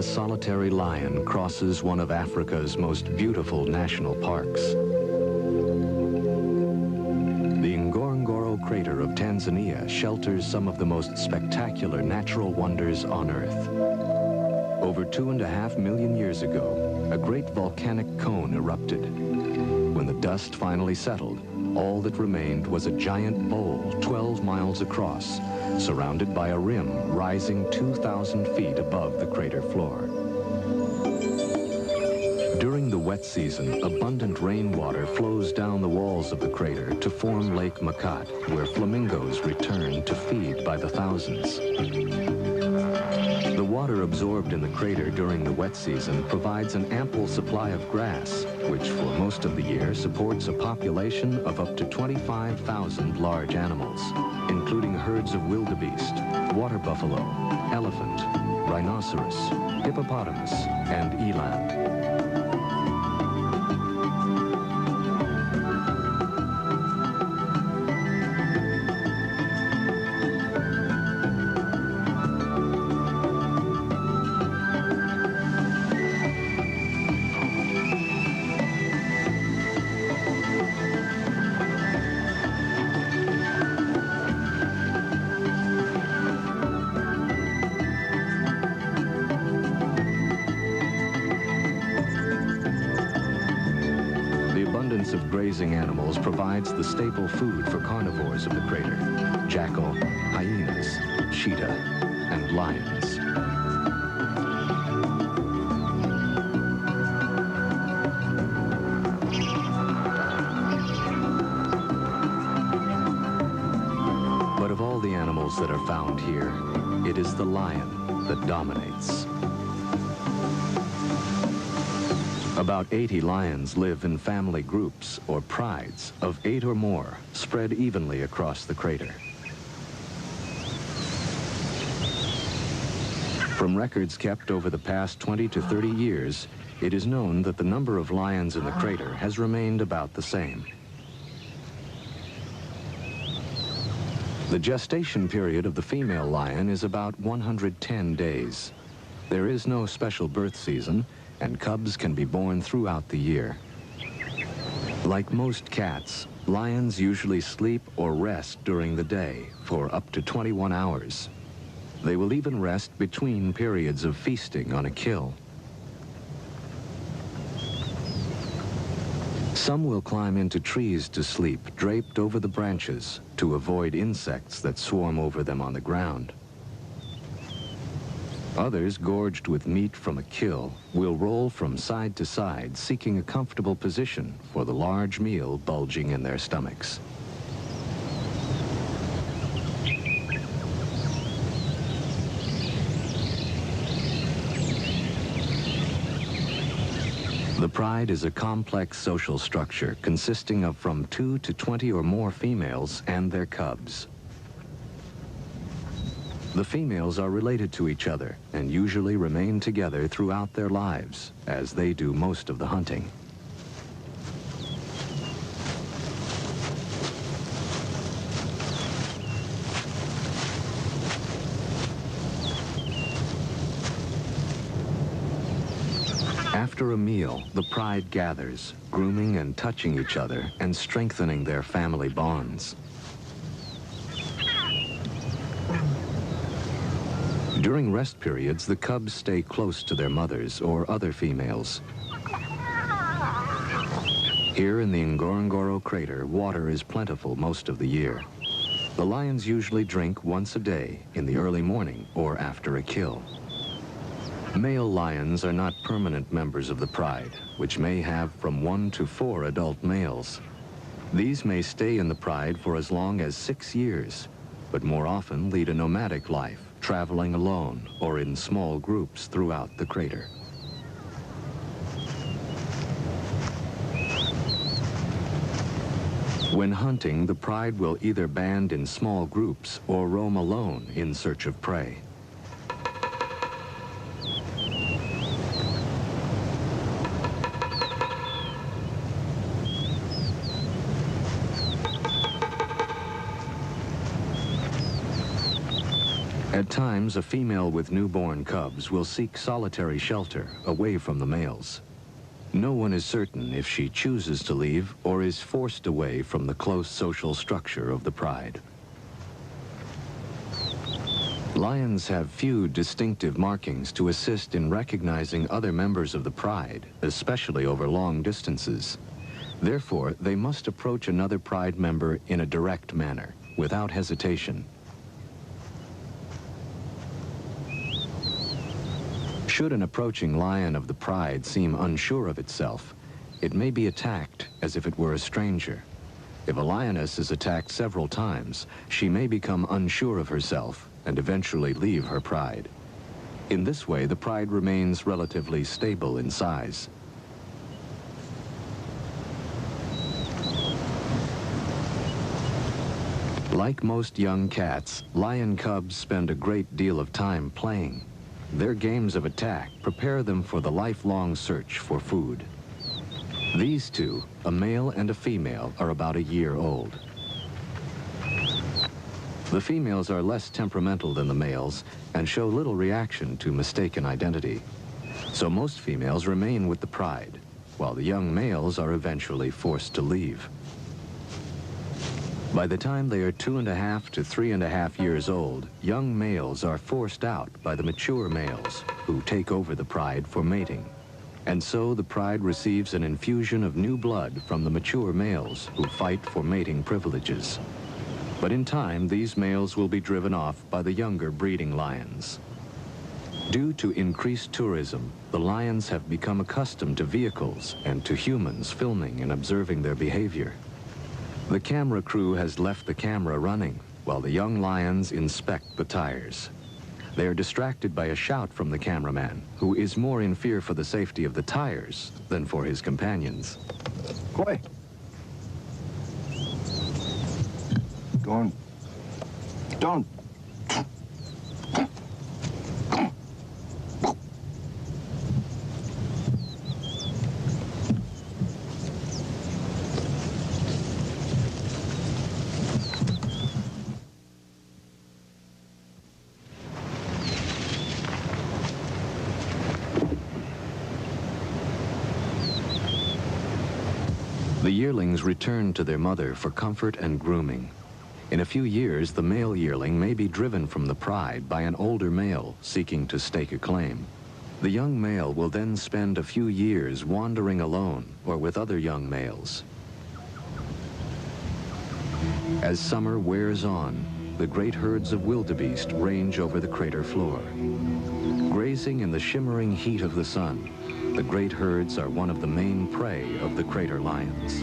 a solitary lion crosses one of Africa's most beautiful national parks. The Ngorongoro crater of Tanzania shelters some of the most spectacular natural wonders on Earth. Over 2.5 million years ago, a great volcanic cone erupted. When the dust finally settled, all that remained was a giant bowl 12 miles across, surrounded by a rim rising 2,000 feet above the crater floor. During the wet season, abundant rainwater flows down the walls of the crater to form Lake Makat, where flamingos return to feed by the thousands. The water absorbed in the crater during the wet season provides an ample supply of grass, which for most of the year supports a population of up to 25,000 large animals, including herds of wildebeest, water buffalo, elephant, rhinoceros, hippopotamus, and eland. Of grazing animals provides the staple food for carnivores of the crater: jackal, hyenas, cheetah, and lions. But of all the animals that are found here, it is the lion that dominates. About 80 lions live in family groups, or prides, of 8 or more, spread evenly across the crater. From records kept over the past 20 to 30 years, it is known that the number of lions in the crater has remained about the same. The gestation period of the female lion is about 110 days. There is no special birth season, and cubs can be born throughout the year. Like most cats, lions usually sleep or rest during the day for up to 21 hours. They will even rest between periods of feasting on a kill. Some will climb into trees to sleep, draped over the branches, to avoid insects that swarm over them on the ground. Others, gorged with meat from a kill, will roll from side to side, seeking a comfortable position for the large meal bulging in their stomachs. The pride is a complex social structure consisting of from 2 to 20 or more females and their cubs. The females are related to each other and usually remain together throughout their lives, as they do most of the hunting. After a meal, the pride gathers, grooming and touching each other and strengthening their family bonds. During rest periods, the cubs stay close to their mothers or other females. Here in the Ngorongoro crater, water is plentiful most of the year. The lions usually drink once a day, in the early morning or after a kill. Male lions are not permanent members of the pride, which may have from 1 to 4 adult males. These may stay in the pride for as long as 6 years, but more often lead a nomadic life, traveling alone or in small groups throughout the crater. When hunting, the pride will either band in small groups or roam alone in search of prey. At times, a female with newborn cubs will seek solitary shelter away from the males. No one is certain if she chooses to leave or is forced away from the close social structure of the pride. Lions have few distinctive markings to assist in recognizing other members of the pride, especially over long distances. Therefore, they must approach another pride member in a direct manner, without hesitation. Should an approaching lion of the pride seem unsure of itself, it may be attacked as if it were a stranger. If a lioness is attacked several times, she may become unsure of herself and eventually leave her pride. In this way, the pride remains relatively stable in size. Like most young cats, lion cubs spend a great deal of time playing. Their games of attack prepare them for the lifelong search for food. These two, a male and a female, are about a year old. The females are less temperamental than the males and show little reaction to mistaken identity. So most females remain with the pride, while the young males are eventually forced to leave. By the time they are 2.5 to 3.5 years old, young males are forced out by the mature males, who take over the pride for mating. And so the pride receives an infusion of new blood from the mature males who fight for mating privileges. But in time, these males will be driven off by the younger breeding lions. Due to increased tourism, the lions have become accustomed to vehicles and to humans filming and observing their behavior. The camera crew has left the camera running while the young lions inspect the tires. They are distracted by a shout from the cameraman, who is more in fear for the safety of the tires than for his companions. Boy. Don't. The yearlings return to their mother for comfort and grooming. In a few years, the male yearling may be driven from the pride by an older male seeking to stake a claim. The young male will then spend a few years wandering alone or with other young males. As summer wears on, the great herds of wildebeest range over the crater floor. Grazing in the shimmering heat of the sun, the great herds are one of the main prey of the crater lions.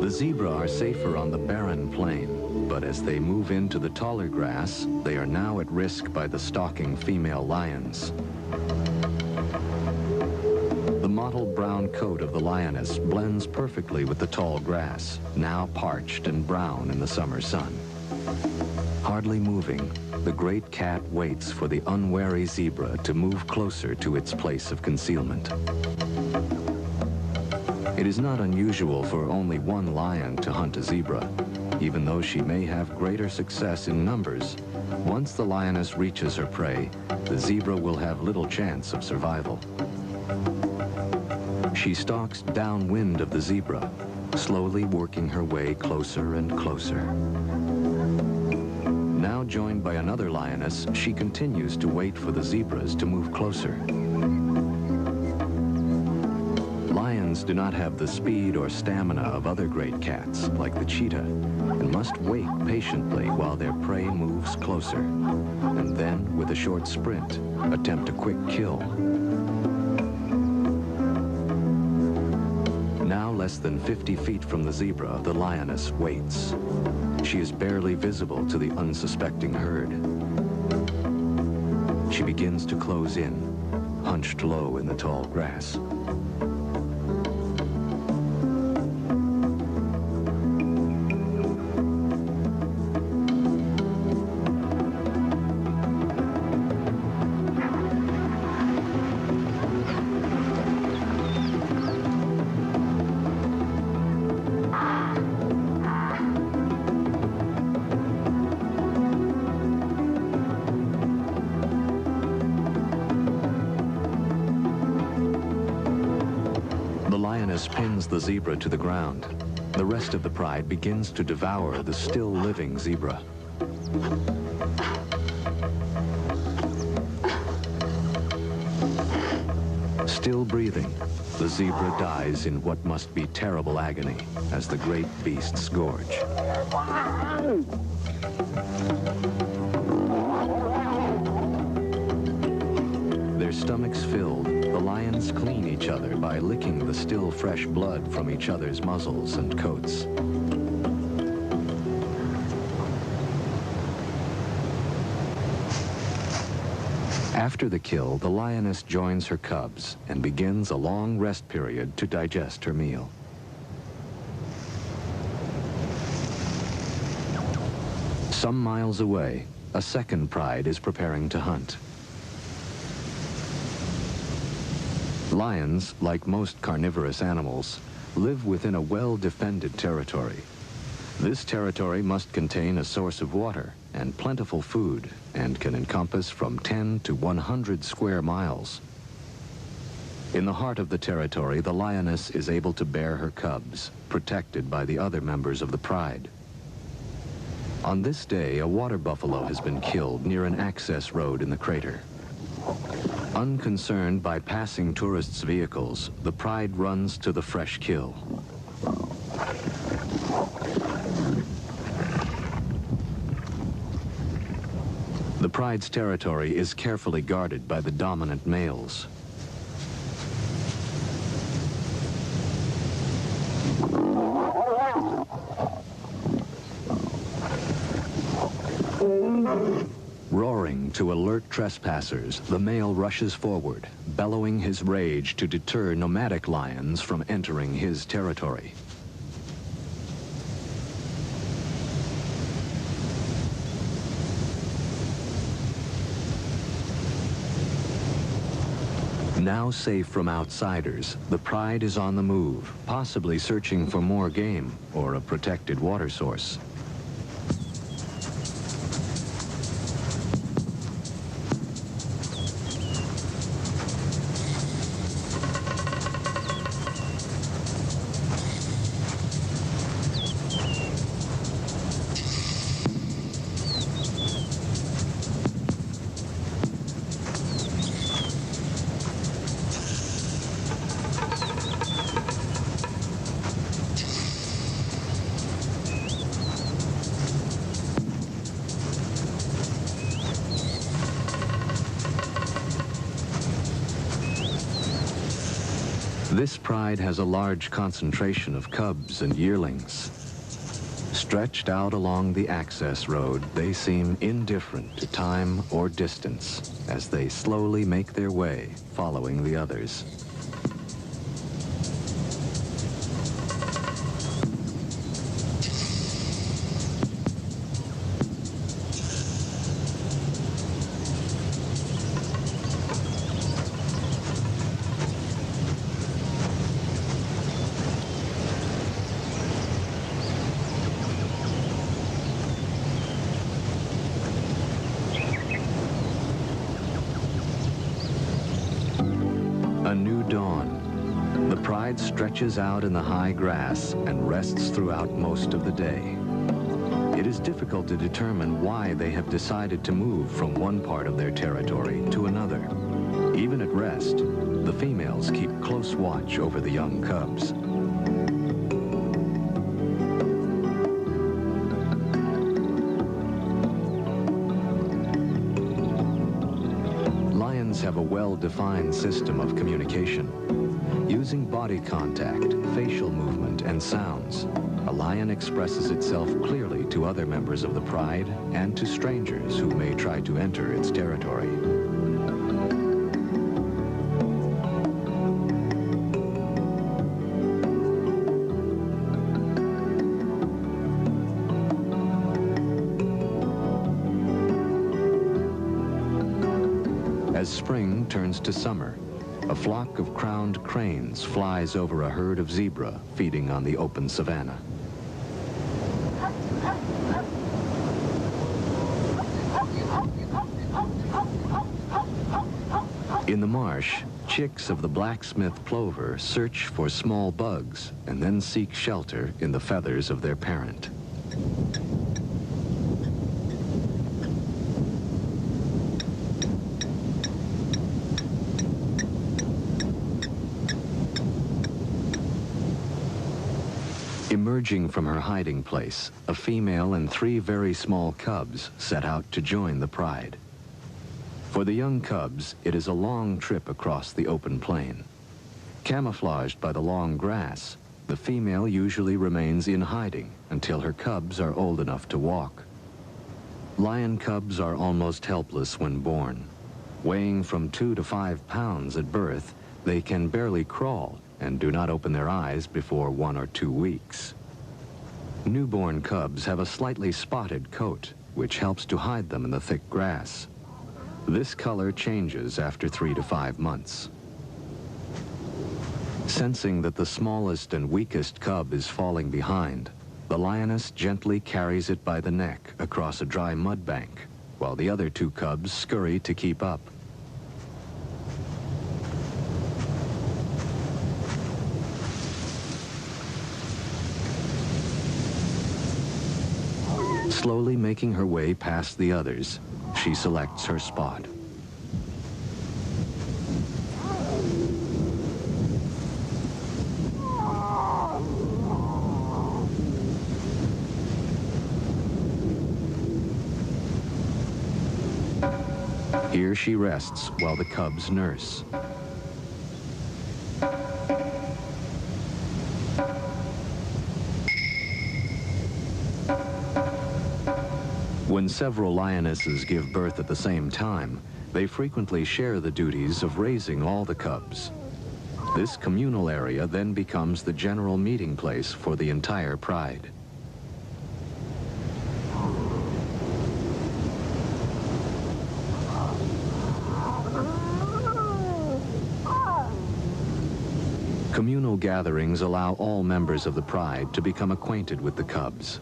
The zebra are safer on the barren plain, but as they move into the taller grass, they are now at risk by the stalking female lions. The mottled brown coat of the lioness blends perfectly with the tall grass, now parched and brown in the summer sun. Hardly moving, the great cat waits for the unwary zebra to move closer to its place of concealment. It is not unusual for only one lion to hunt a zebra. Even though she may have greater success in numbers, once the lioness reaches her prey, the zebra will have little chance of survival. She stalks downwind of the zebra, slowly working her way closer and closer. Now joined by another lioness, she continues to wait for the zebras to move closer. Lions do not have the speed or stamina of other great cats, like the cheetah, and must wait patiently while their prey moves closer, and then, with a short sprint, attempt a quick kill. Now less than 50 feet from the zebra, the lioness waits. She is barely visible to the unsuspecting herd. She begins to close in, hunched low in the tall grass. lioness pins the zebra to the ground. The rest of the pride begins to devour the still living zebra. Still breathing, the zebra dies in what must be terrible agony as the great beasts gorge. Their stomachs filled, the lions clean each other by licking the still fresh blood from each other's muzzles and coats. After the kill, the lioness joins her cubs and begins a long rest period to digest her meal. Some miles away, a second pride is preparing to hunt. Lions, like most carnivorous animals, live within a well-defended territory. This territory must contain a source of water and plentiful food and can encompass from 10 to 100 square miles. In the heart of the territory, the lioness is able to bear her cubs, protected by the other members of the pride. On this day, a water buffalo has been killed near an access road in the crater. Unconcerned by passing tourists' vehicles, the pride runs to the fresh kill. The pride's territory is carefully guarded by the dominant males. Roaring to alert trespassers, the male rushes forward, bellowing his rage to deter nomadic lions from entering his territory. Now safe from outsiders, the pride is on the move, possibly searching for more game or a protected water source. This pride has a large concentration of cubs and yearlings. Stretched out along the access road, they seem indifferent to time or distance as they slowly make their way, following the others. A new dawn. The pride stretches out in the high grass and rests throughout most of the day. It is difficult to determine why they have decided to move from one part of their territory to another. Even at rest, the females keep close watch over the young cubs. Lions have a well-defined system of communication. Using body contact, facial movement, and sounds, a lion expresses itself clearly to other members of the pride and to strangers who may try to enter its territory. As spring turns to summer, a flock of crowned cranes flies over a herd of zebra feeding on the open savanna. In the marsh, Chicks of the blacksmith plover search for small bugs and then seek shelter in the feathers of their parent. Emerging from her hiding place, a female and 3 very small cubs set out to join the pride. For the young cubs, it is a long trip across the open plain. Camouflaged by the long grass, the female usually remains in hiding until her cubs are old enough to walk. Lion cubs are almost helpless when born. Weighing from 2 to 5 pounds at birth, they can barely crawl and do not open their eyes before 1 or 2 weeks. Newborn cubs have a slightly spotted coat, which helps to hide them in the thick grass. This color changes after 3 to 5 months. Sensing that the smallest and weakest cub is falling behind, the lioness gently carries it by the neck across a dry mud bank, while the other 2 cubs scurry to keep up. Slowly making her way past the others, she selects her spot. Here she rests while the cubs nurse. When several lionesses give birth at the same time, they frequently share the duties of raising all the cubs. This communal area then becomes the general meeting place for the entire pride. Communal gatherings allow all members of the pride to become acquainted with the cubs.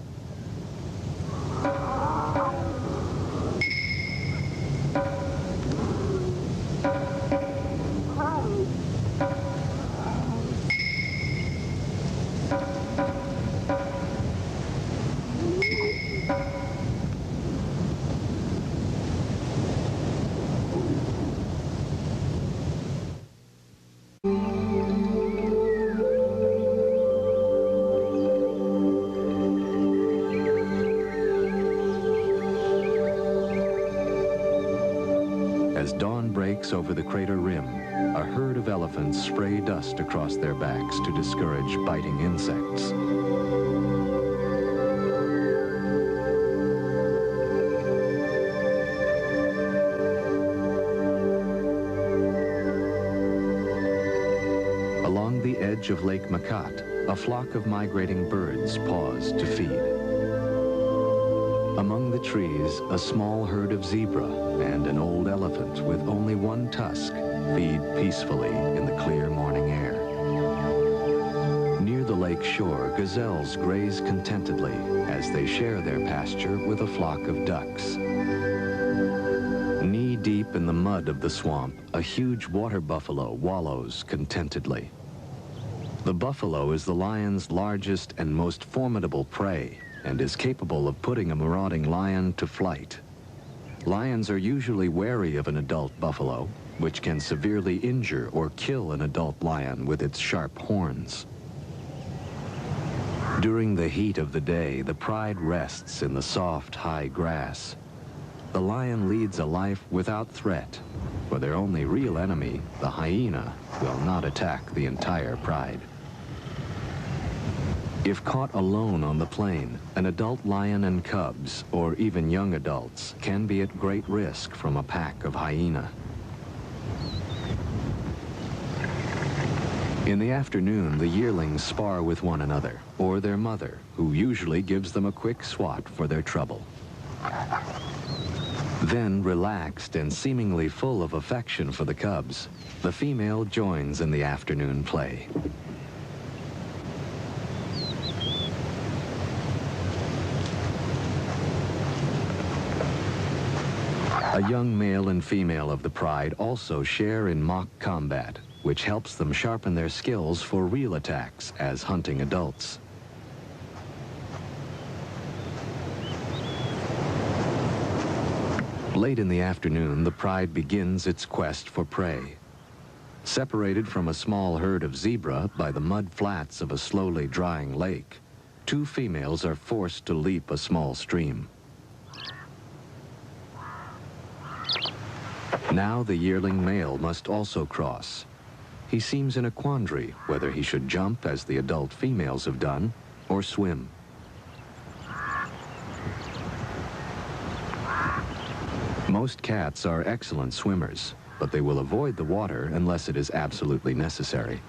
As dawn breaks over the crater rim, a herd of elephants spray dust across their backs to discourage biting insects. Along the edge of Lake Makat, a flock of migrating birds pause to feed. Among the trees, a small herd of zebra and an old elephant with only 1 tusk feed peacefully in the clear morning air. Near the lake shore, gazelles graze contentedly as they share their pasture with a flock of ducks. Knee-deep in the mud of the swamp, a huge water buffalo wallows contentedly. The buffalo is the lion's largest and most formidable prey, and is capable of putting a marauding lion to flight. Lions are usually wary of an adult buffalo, which can severely injure or kill an adult lion with its sharp horns. During the heat of the day, the pride rests in the soft, high grass. The lion leads a life without threat, for their only real enemy, the hyena, will not attack the entire pride. If caught alone on the plain, an adult lion and cubs, or even young adults, can be at great risk from a pack of hyena. In the afternoon, the yearlings spar with one another, or their mother, who usually gives them a quick swat for their trouble. Then, relaxed and seemingly full of affection for the cubs, the female joins in the afternoon play. A young male and female of the pride also share in mock combat, which helps them sharpen their skills for real attacks as hunting adults. Late in the afternoon, the pride begins its quest for prey. Separated from a small herd of zebra by the mud flats of a slowly drying lake, two females are forced to leap a small stream. Now the yearling male must also cross. He seems in a quandary whether he should jump as the adult females have done or swim. Most cats are excellent swimmers, but they will avoid the water unless it is absolutely necessary.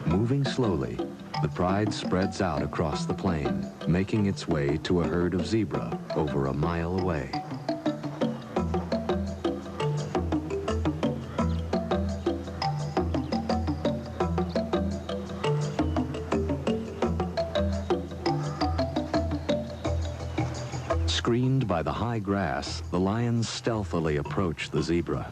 Moving slowly, the pride spreads out across the plain, making its way to a herd of zebra over a mile away. Screened by the high grass, the lions stealthily approach the zebra.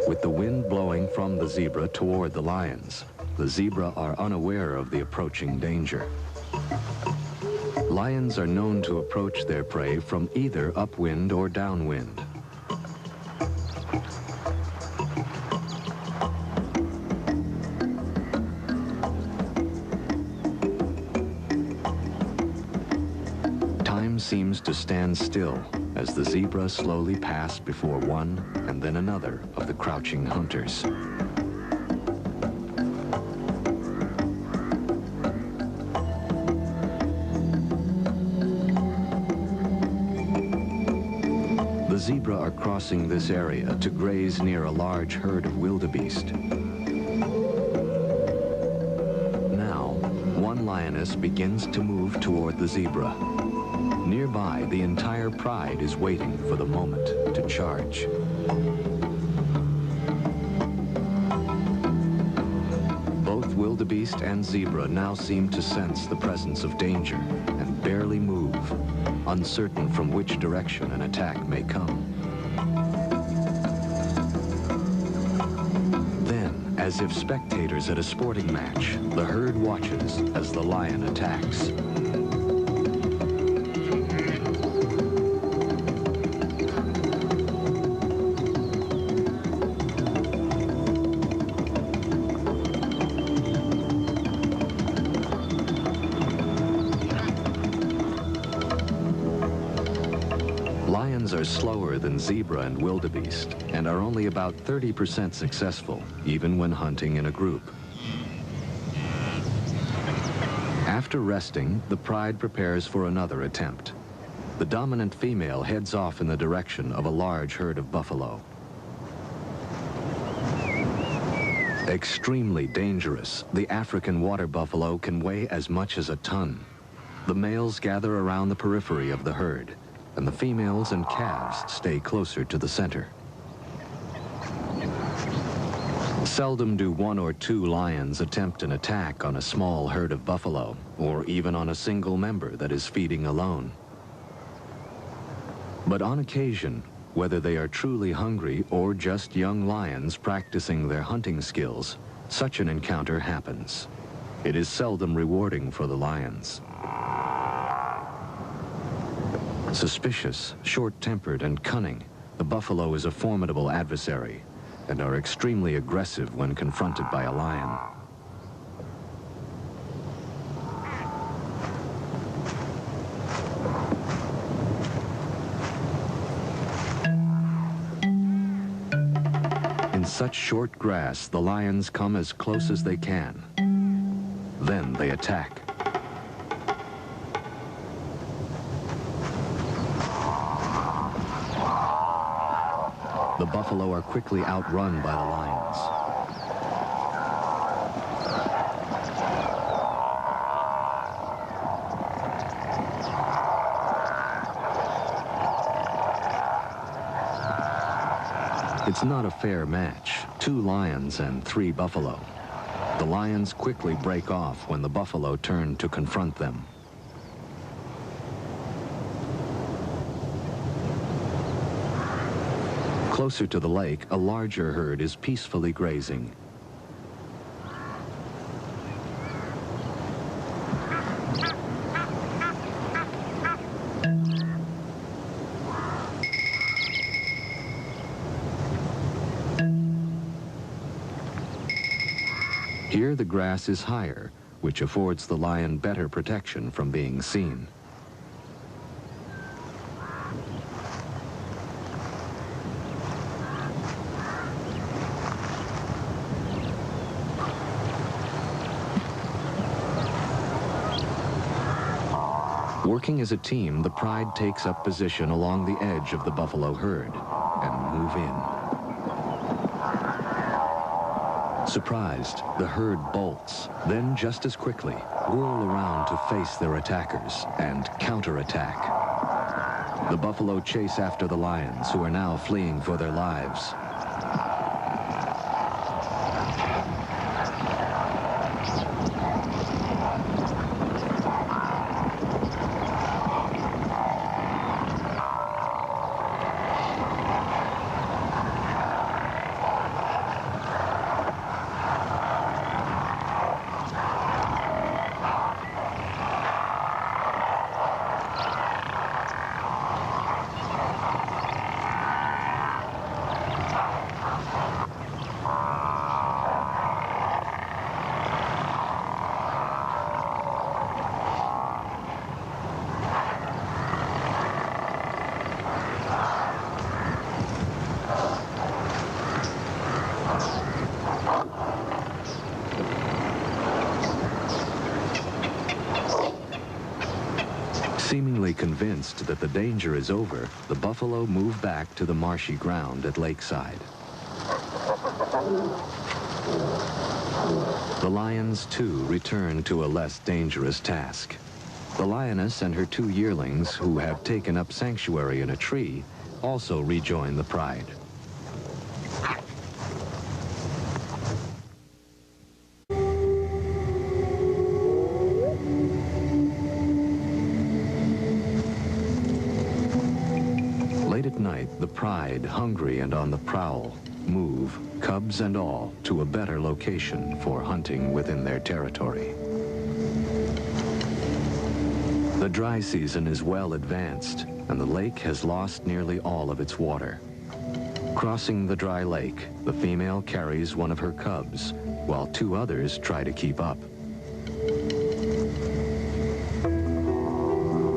With the wind blowing from the zebra toward the lions, the zebra are unaware of the approaching danger. Lions are known to approach their prey from either upwind or downwind. Time seems to stand still as the zebra slowly pass before one and then another of the crouching hunters. The zebra are crossing this area to graze near a large herd of wildebeest. Now, one lioness begins to move toward the zebra. Nearby, the entire pride is waiting for the moment to charge. Both wildebeest and zebra now seem to sense the presence of danger and barely move, uncertain from which direction an attack may come. Then, as if spectators at a sporting match, the herd watches as the lion attacks. Lions are slower than zebra and wildebeest and are only about 30% successful, even when hunting in a group. After resting, the pride prepares for another attempt. The dominant female heads off in the direction of a large herd of buffalo. Extremely dangerous, the African water buffalo can weigh as much as a ton. The males gather around the periphery of the herd, and the females and calves stay closer to the center. Seldom do one or two lions attempt an attack on a small herd of buffalo, or even on a single member that is feeding alone. But on occasion, whether they are truly hungry or just young lions practicing their hunting skills, such an encounter happens. It is seldom rewarding for the lions. Suspicious, short-tempered, and cunning, the buffalo is a formidable adversary and are extremely aggressive when confronted by a lion. In such short grass, the lions come as close as they can. Then they attack. The buffalo are quickly outrun by the lions. It's not a fair match. 2 lions and 3 buffalo. The lions quickly break off when the buffalo turn to confront them. Closer to the lake, a larger herd is peacefully grazing. Here the grass is higher, which affords the lion better protection from being seen. Working as a team, the pride takes up position along the edge of the buffalo herd and move in. Surprised, the herd bolts, then just as quickly, whirl around to face their attackers and counterattack. The buffalo chase after the lions, who are now fleeing for their lives. Seemingly convinced that the danger is over, the buffalo move back to the marshy ground at lakeside. The lions, too, return to a less dangerous task. The lioness and her 2 yearlings, who have taken up sanctuary in a tree, also rejoin the pride. Late at night, the pride, hungry and on the prowl, move, cubs and all, to a better location for hunting within their territory. The dry season is well advanced, and the lake has lost nearly all of its water. Crossing the dry lake, the female carries one of her cubs, while 2 others try to keep up.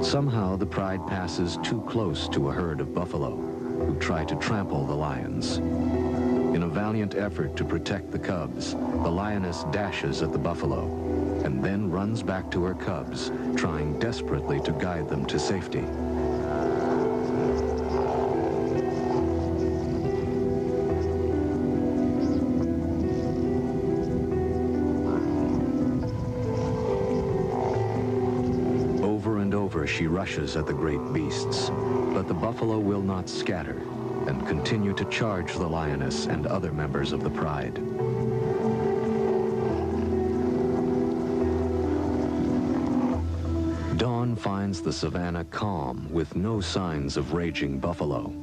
Somehow, the pride passes too close to a herd of buffalo, who try to trample the lions. In a valiant effort to protect the cubs, the lioness dashes at the buffalo, and then runs back to her cubs, trying desperately to guide them to safety. She rushes at the great beasts, but the buffalo will not scatter and continue to charge the lioness and other members of the pride. Dawn finds the savannah calm with no signs of raging buffalo.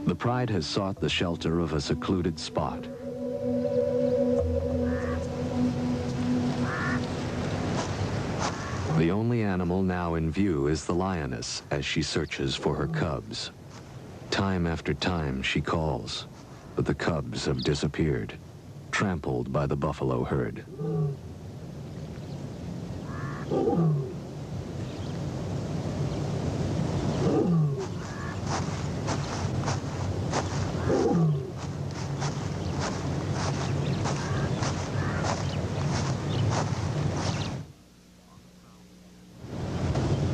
The pride has sought the shelter of a secluded spot. The only animal now in view is the lioness as she searches for her cubs. Time after time she calls, but the cubs have disappeared, trampled by the buffalo herd.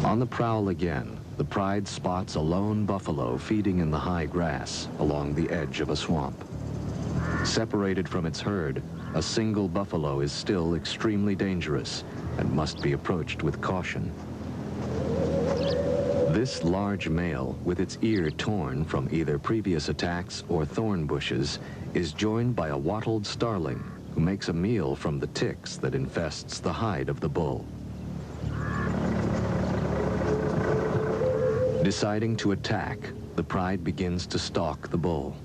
On the prowl again, the pride spots a lone buffalo feeding in the high grass along the edge of a swamp. Separated from its herd, a single buffalo is still extremely dangerous and must be approached with caution. This large male, with its ear torn from either previous attacks or thorn bushes, is joined by a wattled starling who makes a meal from the ticks that infests the hide of the bull. Deciding to attack, the pride begins to stalk the bull.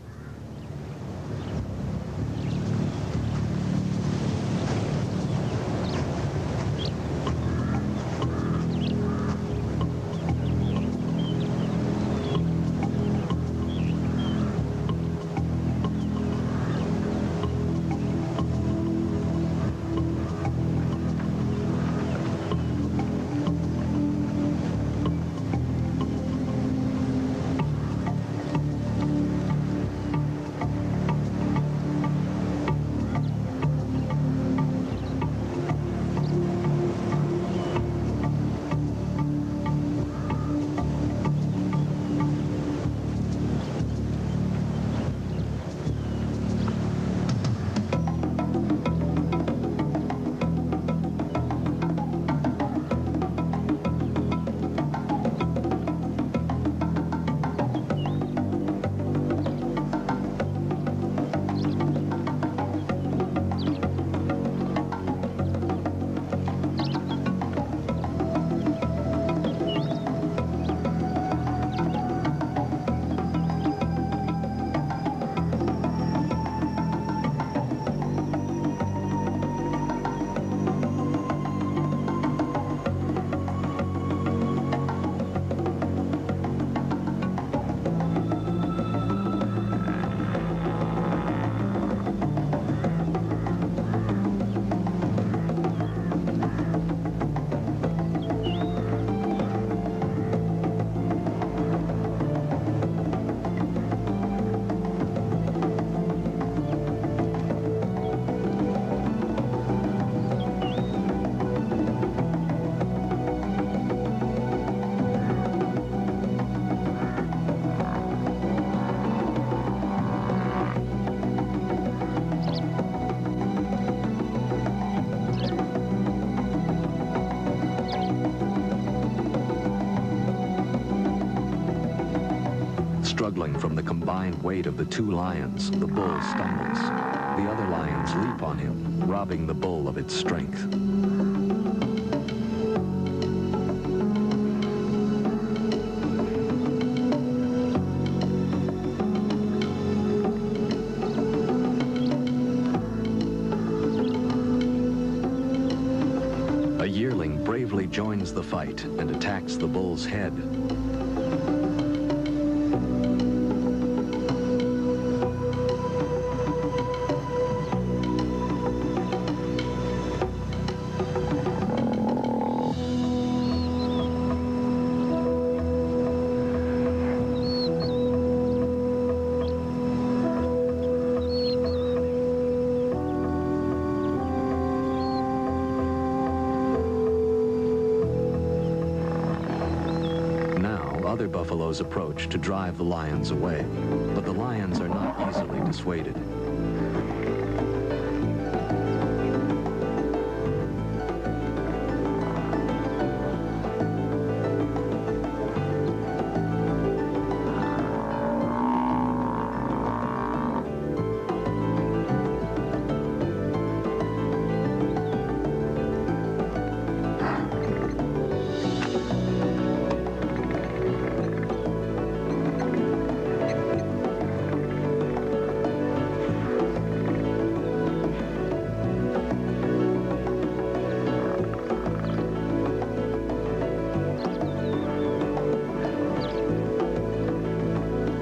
Struggling from the combined weight of the two lions, the bull stumbles. The other lions leap on him, robbing the bull of its strength. A yearling bravely joins the fight and attacks the bull's head. Other buffaloes approach to drive the lions away, but the lions are not easily dissuaded.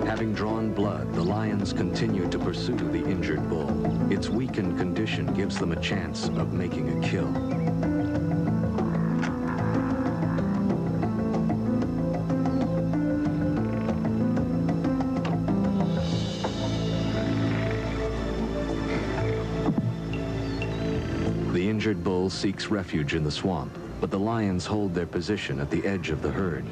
Having drawn blood, the lions continue to pursue the injured bull. Its weakened condition gives them a chance of making a kill. The injured bull seeks refuge in the swamp, but the lions hold their position at the edge of the herd.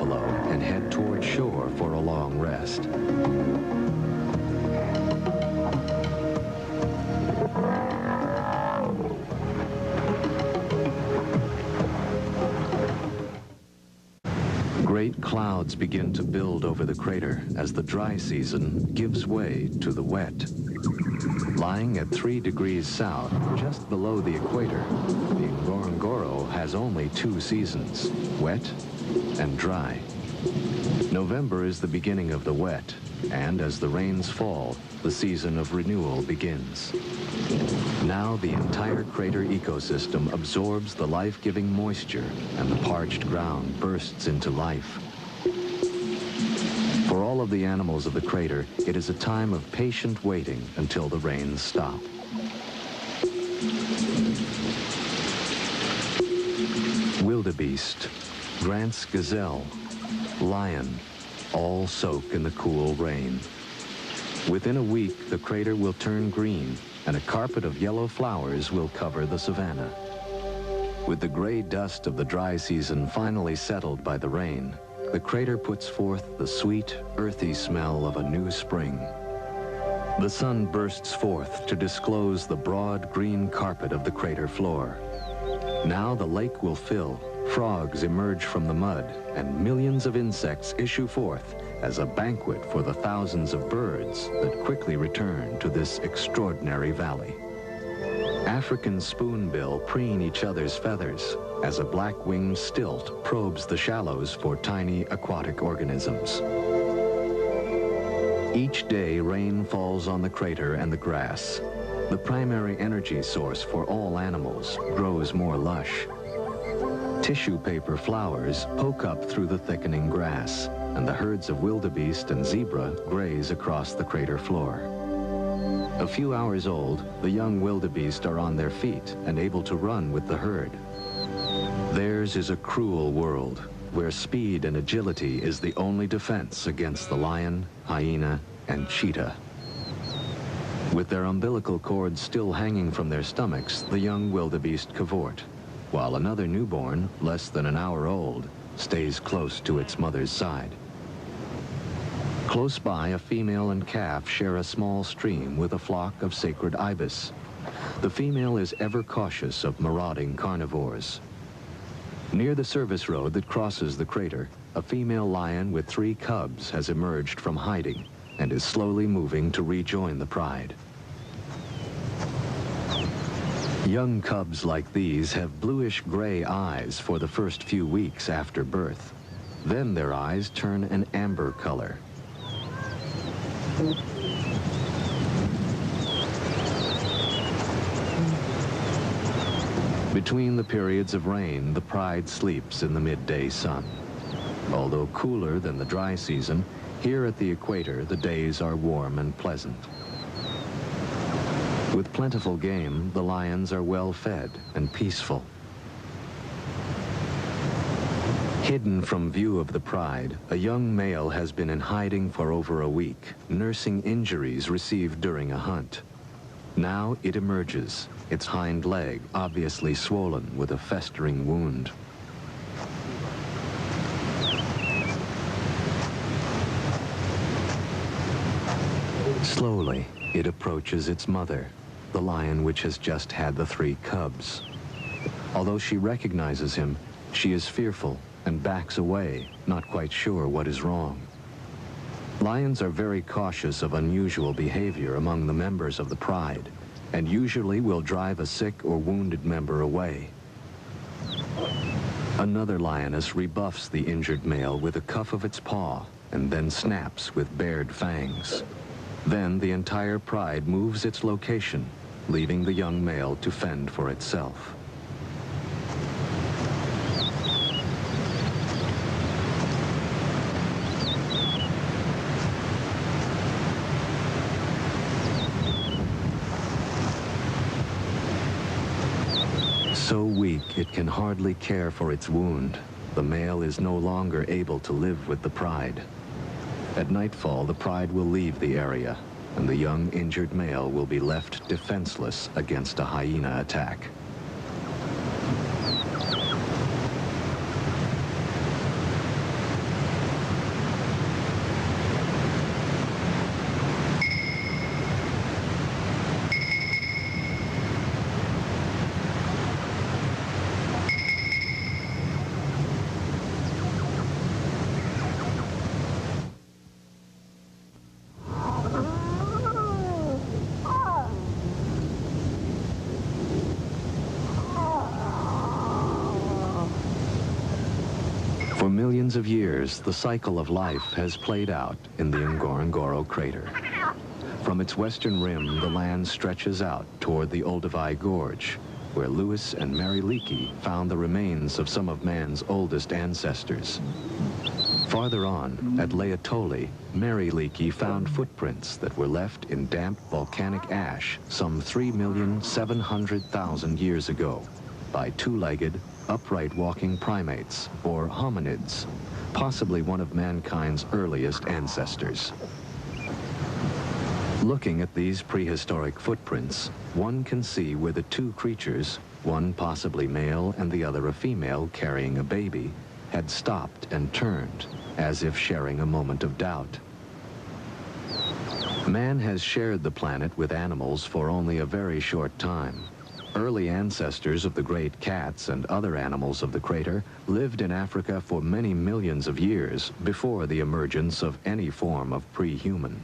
below and head toward shore for a long rest. Great clouds begin to build over the crater as the dry season gives way to the wet. Lying at 3 degrees south, just below the equator, the Ngorongoro has only 2 seasons, wet and dry. November is the beginning of the wet, and as the rains fall, the season of renewal begins. Now the entire crater ecosystem absorbs the life-giving moisture, and the parched ground bursts into life. For all of the animals of the crater, it is a time of patient waiting until the rains stop. Wildebeest, Grant's gazelle, lion, all soak in the cool rain. Within a week, the crater will turn green, and a carpet of yellow flowers will cover the savanna. With the gray dust of the dry season finally settled by the rain, the crater puts forth the sweet, earthy smell of a new spring. The sun bursts forth to disclose the broad green carpet of the crater floor. Now the lake will fill, frogs emerge from the mud, and millions of insects issue forth as a banquet for the thousands of birds that quickly return to this extraordinary valley. African spoonbill preen each other's feathers as a black-winged stilt probes the shallows for tiny aquatic organisms. Each day, rain falls on the crater and the grass. The primary energy source for all animals grows more lush. Tissue paper flowers poke up through the thickening grass, and the herds of wildebeest and zebra graze across the crater floor. A few hours old, the young wildebeest are on their feet and able to run with the herd. Theirs is a cruel world, where speed and agility is the only defense against the lion, hyena, and cheetah. With their umbilical cords still hanging from their stomachs, the young wildebeest cavort, while another newborn, less than an hour old, stays close to its mother's side. Close by, a female and calf share a small stream with a flock of sacred ibis. The female is ever cautious of marauding carnivores. Near the service road that crosses the crater, a female lion with 3 cubs has emerged from hiding and is slowly moving to rejoin the pride. Young cubs like these have bluish-gray eyes for the first few weeks after birth. Then their eyes turn an amber color. Between the periods of rain, the pride sleeps in the midday sun. Although cooler than the dry season, here at the equator, the days are warm and pleasant. With plentiful game, the lions are well fed and peaceful. Hidden from view of the pride, a young male has been in hiding for over a week, nursing injuries received during a hunt. Now it emerges, its hind leg obviously swollen with a festering wound. Slowly, it approaches its mother, the lion which has just had the 3 cubs. Although she recognizes him, she is fearful and backs away, not quite sure what is wrong. Lions are very cautious of unusual behavior among the members of the pride, and usually will drive a sick or wounded member away. Another lioness rebuffs the injured male with a cuff of its paw, and then snaps with bared fangs. Then the entire pride moves its location, leaving the young male to fend for itself. So weak it can hardly care for its wound, the male is no longer able to live with the pride. At nightfall, the pride will leave the area, and the young injured male will be left defenseless against a hyena attack. millions of years, the cycle of life has played out in the Ngorongoro crater. From its western rim, the land stretches out toward the Olduvai Gorge, where Lewis and Mary Leakey found the remains of some of man's oldest ancestors. Farther on, at Laetoli, Mary Leakey found footprints that were left in damp volcanic ash some 3,700,000 years ago by two-legged, upright walking primates, or hominids, possibly one of mankind's earliest ancestors. Looking at these prehistoric footprints, one can see where the two creatures, one possibly male and the other a female carrying a baby, had stopped and turned, as if sharing a moment of doubt. Man has shared the planet with animals for only a very short time. Early ancestors of the great cats and other animals of the crater lived in Africa for many millions of years before the emergence of any form of pre-human.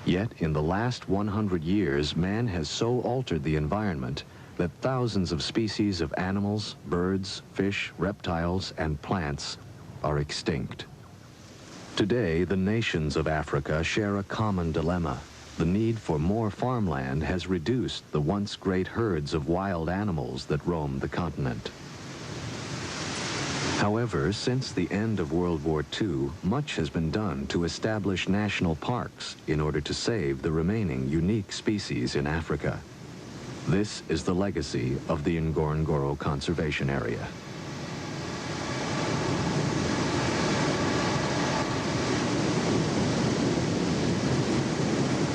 Yet, in the last 100 years, man has so altered the environment that thousands of species of animals, birds, fish, reptiles, and plants are extinct. Today, the nations of Africa share a common dilemma. The need for more farmland has reduced the once great herds of wild animals that roam the continent. However, since the end of World War II, much has been done to establish national parks in order to save the remaining unique species in Africa. This is the legacy of the Ngorongoro Conservation Area.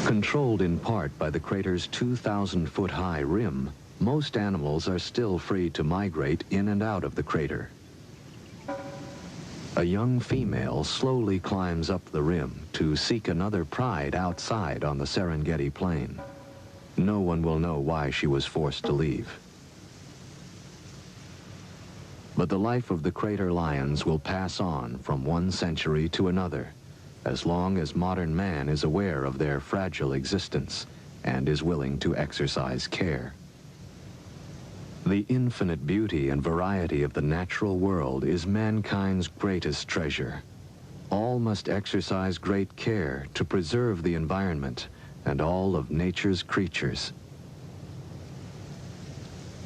Controlled in part by the crater's 2,000-foot-high rim, most animals are still free to migrate in and out of the crater. A young female slowly climbs up the rim to seek another pride outside on the Serengeti plain. No one will know why she was forced to leave. But the life of the crater lions will pass on from one century to another, as long as modern man is aware of their fragile existence and is willing to exercise care. The infinite beauty and variety of the natural world is mankind's greatest treasure. All must exercise great care to preserve the environment and all of nature's creatures.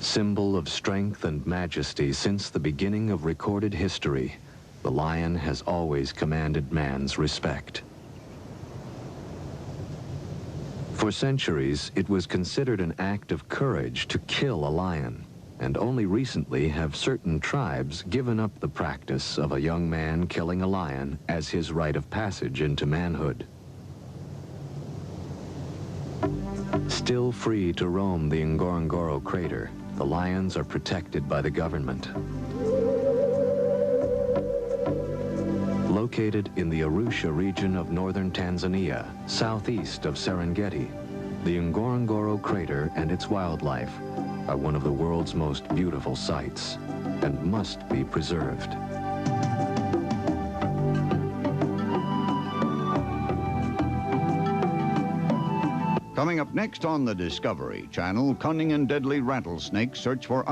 Symbol of strength and majesty since the beginning of recorded history, the lion has always commanded man's respect. For centuries, it was considered an act of courage to kill a lion, and only recently have certain tribes given up the practice of a young man killing a lion as his rite of passage into manhood. Still free to roam the Ngorongoro crater, the lions are protected by the government. Located in the Arusha region of northern Tanzania, southeast of Serengeti, the Ngorongoro crater and its wildlife are one of the world's most beautiful sights and must be preserved. Coming up next on the Discovery Channel, cunning and deadly rattlesnakes search for